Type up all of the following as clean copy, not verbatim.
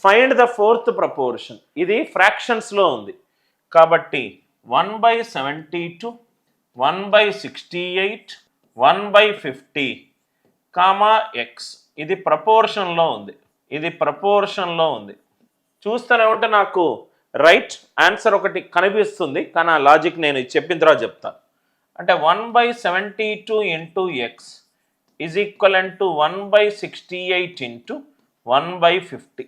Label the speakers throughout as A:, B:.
A: Find the fourth proportion. ఇది ఫ్రాక్షన్స్లో ఉంది కాబట్టి 1/72, 1/68, 1/50 కామా ఎక్స్. ఇది ప్రపోర్షన్లో ఉంది, ఇది ప్రపోర్షన్లో ఉంది. చూస్తూనే ఉంటే నాకు రైట్ ఆన్సర్ ఒకటి కనిపిస్తుంది, కానీ ఆ లాజిక్ నేను చెప్పిన తర్వాత చెప్తాను. అంటే 1/72 into X is equivalent to 1/68 into 1/50.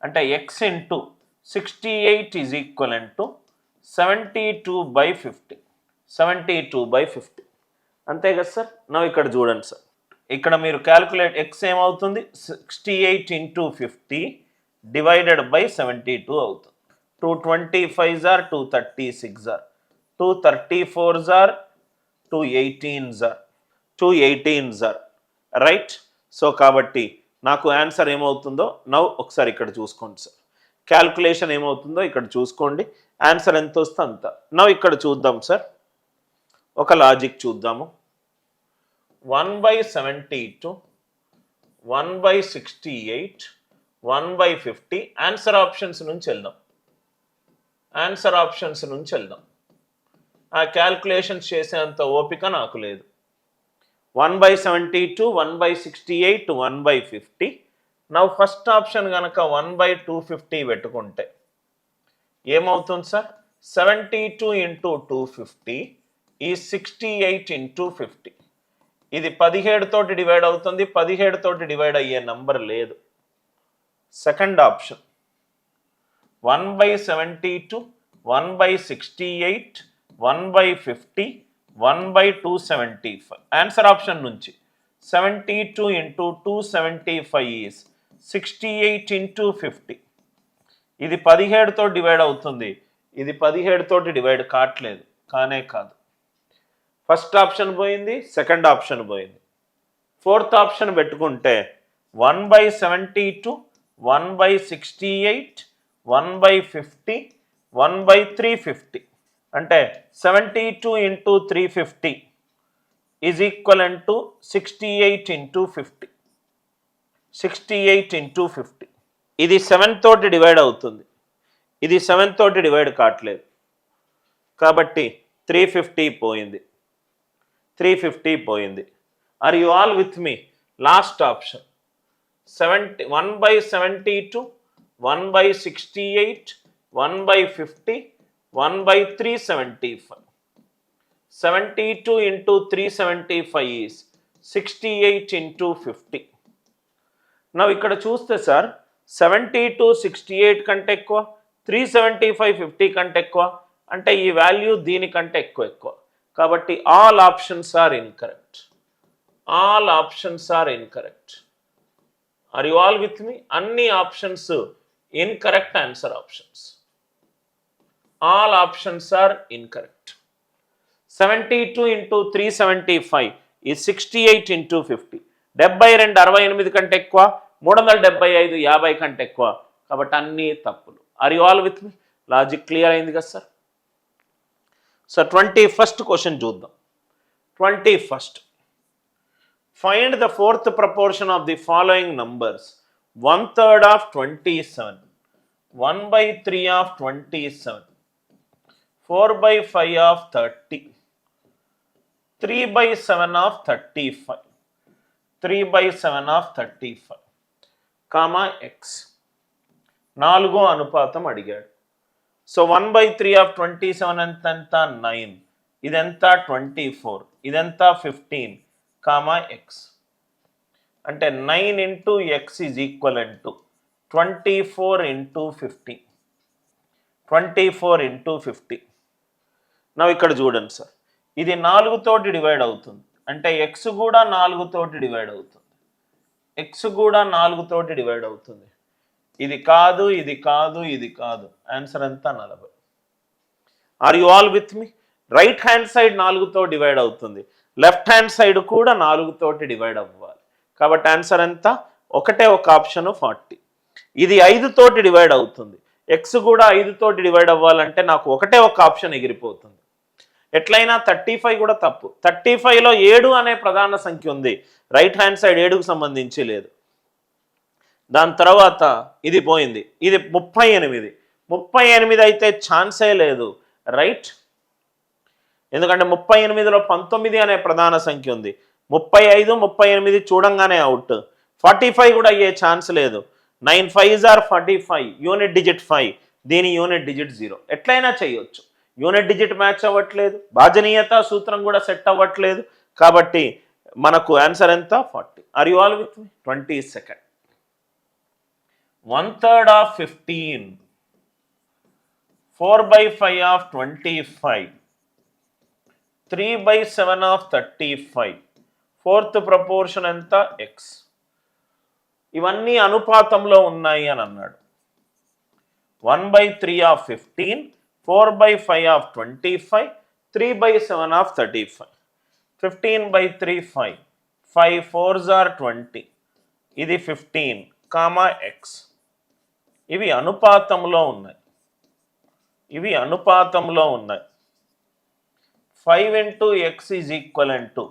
A: అంటే X into 68 is equivalent to 72/50. 72/50 అంతే కదా సార్. నా ఇక్కడ చూడండి సార్, ఇక్కడ మీరు క్యాల్కులేట్ ఎక్స్ ఏమవుతుంది, 68 ఇంటూ 50 డివైడెడ్ బై 72 అవుతుంది. 225 or 236 or 234 or 218 or 218 or right. So కాబట్టి నాకు ఆన్సర్ ఏమవుతుందో నవ్వు ఒకసారి ఇక్కడ చూసుకోండి సార్. క్యాల్కులేషన్ ఏమవుతుందో ఇక్కడ చూసుకోండి, ఆన్సర్ ఎంత వస్తే అంత. నవ్వు ఇక్కడ చూద్దాం సార్, ఒక లాజిక్ చూద్దాము. 1/72, 1/68, 1/50 ఆన్సర్ ఆప్షన్స్ నుంచి వెళ్దాం. ఆన్సర్ ఆప్షన్స్ నుంచి వెళ్దాం. ఆ క్యాల్కులేషన్స్ చేసేంత ఓపిక నాకు లేదు. 1/72, 1/68, 1/50. నా ఫస్ట్ ఆప్షన్ కనుక 1/250 పెట్టుకుంటే ఏమవుతుంది సార్, 72 ఇంటూ 250 ఈ 68 ఇంటూ 50. ఇది 17 తోటి డివైడ్ అవుతుంది, 17 తోటి డివైడ్ అయ్యే నంబర్ లేదు. Second option 1/72, 1/68, 1/50, 1/275. ఆన్సర్ ఆప్షన్ నుంచి 72 ఇంటూ 275 ఈజ్ 68 ఇంటూ 50. ఇది 17తో డివైడ్ అవుతుంది, ఇది 17 తోటి డివైడ్ కావట్లేదు, కానే కాదు. ఫస్ట్ ఆప్షన్ పోయింది, సెకండ్ ఆప్షన్ పోయింది. ఫోర్త్ ఆప్షన్ పెట్టుకుంటే 1/72, 1/68, 1/50, 1/350. అంటే 72 into 350 is equivalent to 68 into 50. 68 into 50. ఇది 7 తోటి డివైడ్ అవుతుంది, ఇది 7 తోటి డివైడ్ కావట్లేదు కాబట్టి 350 పోయింది, 350 పోయింది. Are you all with me? Last option 1/72, 1/68, 1/50, 1/375. 72 into 375 is 68 into 50. నా ఇక్కడ చూస్తే సార్ 72 68 కంటే ఎక్కువ, 375 50 కంటే ఎక్కువ, అంటే ఈ వాల్యూ దీనికంటే ఎక్కువ. కాబట్టి all options are incorrect. All options are incorrect. Are you all with me? అన్ని options incorrect answer options. All options are incorrect. 72 into 375 ఈ 68 ఇంటూ 50. 72 68 కంటే ఎక్కువ, 375 50 కంటే ఎక్కువ, కాబట్టి అన్నీ తప్పులు. Are you all with me? Logic clear అయింది కదా సార్. సో 21st క్వశ్చన్ చూద్దాం. 21st, find the fourth proportion of the following numbers. 1/3 of 27, 1/3 of 27, 4/5 of 30, 3/7 of 35, 3/7 of 35 comma x. 4 అనుపాతం అడిగాడు. సో 1/3 ఆఫ్ 27 ఎంత 9, ఇదెంత 24, ఇదెంత 15 కామా ఎక్స్. అంటే 9 into X is equivalent to 24 into 50. 24 into 50. నా ఇక్కడ చూడండి సార్, ఇది 4 తోటి డివైడ్ అవుతుంది, అంటే ఎక్స్ కూడా 4 తోటి డివైడ్ అవుతుంది, ఎక్స్ కూడా 4 తోటి డివైడ్ అవుతుంది. ఇది కాదు, ఇది కాదు, ఇది కాదు. ఆన్సర్ ఎంత? 40. Are you all with me? Right hand side 4తో డివైడ్ అవుతుంది, లెఫ్ట్ హ్యాండ్ సైడ్ కూడా 4 తోటి డివైడ్ అవ్వాలి. కాబట్టి ఆన్సర్ ఎంత? ఒకటే ఒక ఆప్షన్ 40. ఇది 5 తోటి డివైడ్ అవుతుంది, ఎక్స్ కూడా 5 తోటి డివైడ్ అవ్వాలంటే నాకు ఒకటే ఒక ఆప్షన్ ఎగిరిపోతుంది. ఎట్లయినా 35 కూడా తప్పు. 35లో 7 అనే ప్రధాన సంఖ్య ఉంది, రైట్ హ్యాండ్ సైడ్ 7కు సంబంధించి లేదు. దాని తర్వాత ఇది పోయింది, ఇది 38. 38 అయితే ఛాన్సే లేదు, రైట్? ఎందుకంటే 38లో 19 అనే ప్రధాన సంఖ్య ఉంది. 35, 38 చూడంగానే అవుట్. 45 కూడా అయ్యే ఛాన్స్ లేదు. 9 5s are 45, యూనిట్ డిజిట్ 5, దీని యూనిట్ డిజిట్ 0. ఎట్లయినా చేయొచ్చు. యూనిట్ డిజిట్ మ్యాచ్ అవ్వట్లేదు, భాజనీయత సూత్రం కూడా సెట్ అవ్వట్లేదు. కాబట్టి మనకు ఆన్సర్ ఎంత? 40. Are you all with me? 20 second. 1/3 of 15, 4/5 of 25, 3/7 of 35, fourth proportion ఎంత? x. ఇవన్నీ అనుపాతంలో ఉన్నాయి అని అన్నాడు. 1/3 of 15, 4/5 of 25, 3/7 of 35. 15/3 5, 5 4s are 20, ఇది 15, x. ఇవి అనుపాతంలో ఉన్నాయి, 5 into x is equivalent to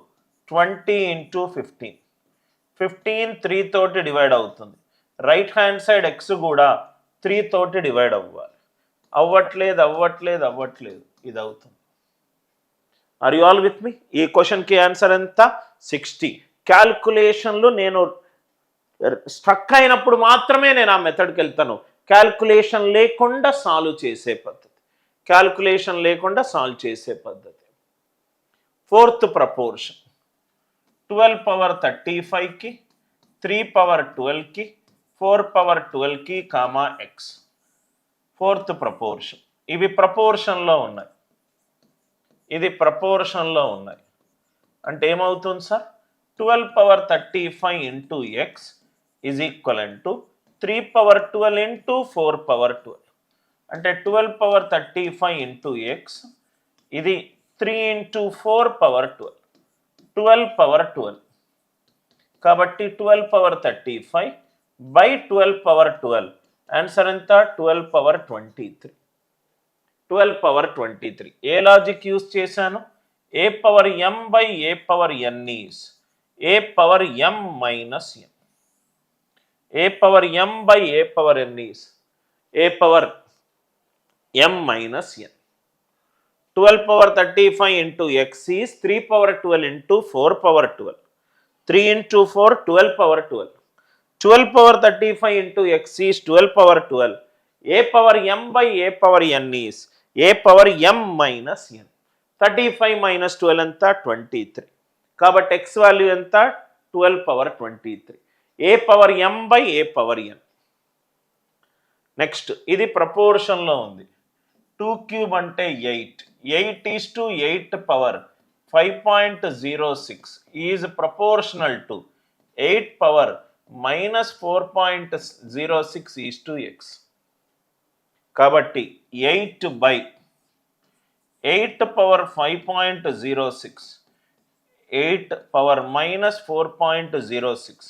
A: 20 into 15. 15 3 తోటి డివైడ్ అవుతుంది. రైట్ హ్యాండ్ సైడ్ x కూడా 3 తోటి డివైడ్ అవ్వాలి. అవ్వట్లేదు, ఇది అవుతుంది. ఆర్ యు ఆల్ విత్ మీ? ఈ క్వశ్చన్కి ఆన్సర్ ఎంత? 60. క్యాల్కులేషన్లు నేను స్ట్రక్ అయినప్పుడు మాత్రమే నేను ఆ మెథడ్కి వెళ్తాను. క్యాల్కులేషన్ లేకుండా సాల్వ్ చేసే పద్ధతి. Fourth proportion 12 power 35కి, 3 power 12కి, 4 power 12కి, x. Fourth proportion. ఇవి ప్రపోర్షన్లో ఉన్నాయి, అంటే ఏమవుతుంది sir? 12 power 35 into x is equivalent to 3 power 12 into 4 power 12. అంటే 12 power 35 into x, ఇది 3 into 4 power 12, 12 power 12. కాబట్టి 12 power 35 by 12 power 12, ఆన్సర్ ఎంత? 12 power 23. 12 power 23. ఏ లాజిక్ యూజ్ చేశాను? a power m by a power n is a power m minus n. a power m by a power n is a power m minus n. 12 power 35 into x is 3 power 12 into 4 power 12. 3 into 4, 12 power 12. 12 power 35 into x is 12 power 12. a power m by a power n is a power m minus n. 35 minus 12 ఎంత? 23. కాబట్టి x value ఎంత? 12 power 23. a power m by a power n. Next ఇది ప్రపోర్షన్లో ఉంది. 2 cube అంటే 8. 8 is to 8 power 5.06 is proportional to 8 power minus 4.06 is to x. కాబట్టి 8 by 8 power 5.06, 8 power minus 4.06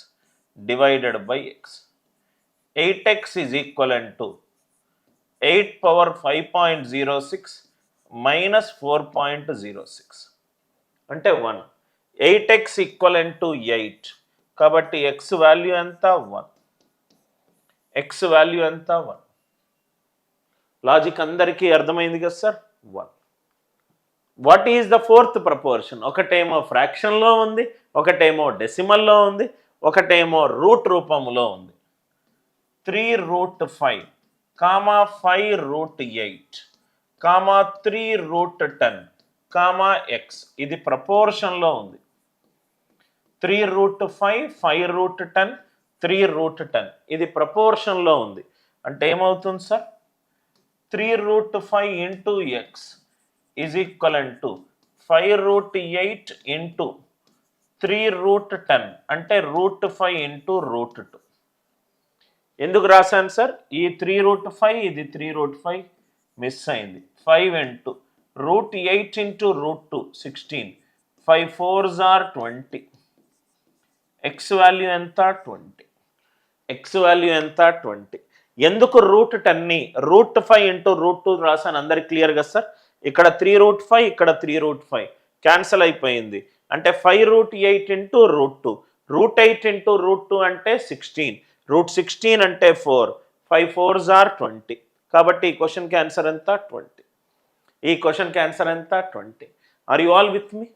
A: divided by x. 8x is equivalent to 8 power 5.06 minus 4.06 అంటే 1. 8x equivalent to 8. కాబట్టి x value ఎంత? 1. Logic అందరికీ అర్థమైంది కదా sir? 1. What is the fourth proportion? ఒకటేమో ఫ్రాక్షన్లో ఉంది, ఒకటేమో డెసిమల్లో ఉంది, ఒకటేమో రూట్ రూపంలో ఉంది. 3√5, 5√8, 3√10, x. ఇది ప్రపోర్షన్లో ఉంది. 3√5, 5√10, 3√10 ఇది ప్రపోర్షన్లో ఉంది. అంటే ఏమవుతుంది sir? 3√5 into x is equivalent to 5√8 into 3√10 అంటే √5 into √2. ఎందుకు రాశాను సార్? ఈ 3√5 ఇది 3√5 మిస్ అయింది. 5 into √8 into √2 16, 5 4s are 20. x value ఎంత? 20. ఎందుకు √10ని √5 into √2 రాశాను అందరికి క్లియర్ కదా సార్? ఇక్కడ 3√5, ఇక్కడ 3√5 క్యాన్సిల్ అయిపోయింది. అంటే 5√8 into √2, √8 into √2 అంటే 16, 16 అంటే 4, 5 4s are 20. కాబట్టి ఈ క్వశ్చన్కి ఆన్సర్ ఎంత? 20. ఈ క్వశ్చన్కి ఆన్సర్ ఎంత? 20. Are you all with me?